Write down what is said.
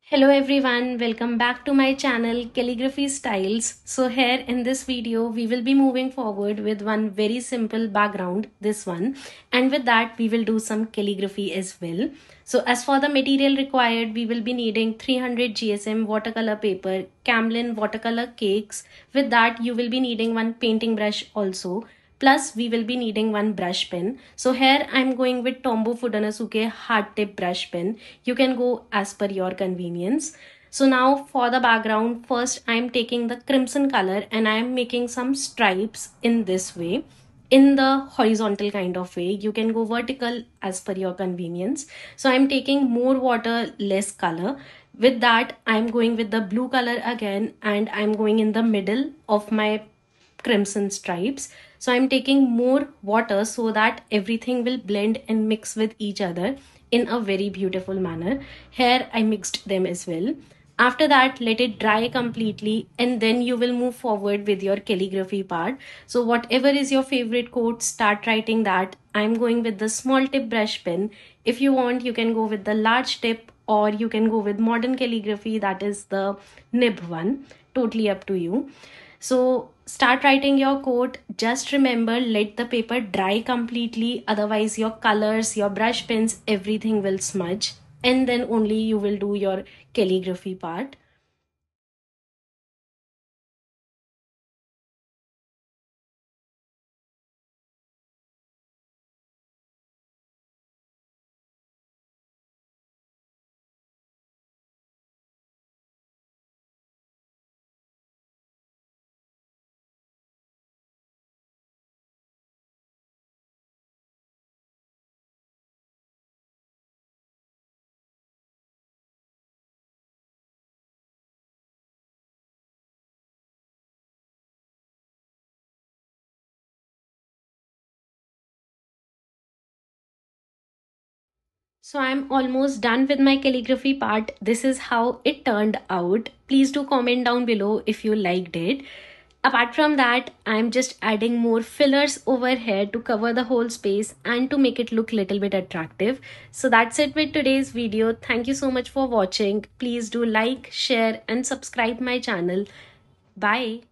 Hello everyone, welcome back to my channel Calligraphy Styles. So here in this video we will be moving forward with one very simple background, this one, and with that we will do some calligraphy as well. So as for the material required, we will be needing 300 GSM watercolor paper, Camlin watercolor cakes. With that you will be needing one painting brush also. Plus we will be needing one brush pen. So here I'm going with Tombow Fudenosuke hard tip brush pen. You can go as per your convenience. So now for the background, first I'm taking the crimson color and I'm making some stripes in this way, in the horizontal kind of way. You can go vertical as per your convenience. So I'm taking more water, less color. With that I'm going with the blue color again and I'm going in the middle of my crimson stripes. So I'm taking more water so that everything will blend and mix with each other in a very beautiful manner. Here I mixed them as well. After that, let it dry completely and then you will move forward with your calligraphy part. So whatever is your favorite quote, start writing that. I'm going with the small tip brush pen. If you want, you can go with the large tip or you can go with modern calligraphy, that is the nib one. Totally up to you. So start writing your quote. Just remember, let the paper dry completely. Otherwise your colors, your brush pens, everything will smudge. And then only you will do your calligraphy part. So I'm almost done with my calligraphy part. This is how it turned out. Please do comment down below if you liked it. Apart from that, I'm just adding more fillers over here to cover the whole space and to make it look a little bit attractive. So that's it with today's video. Thank you so much for watching. Please do like, share and subscribe my channel. Bye.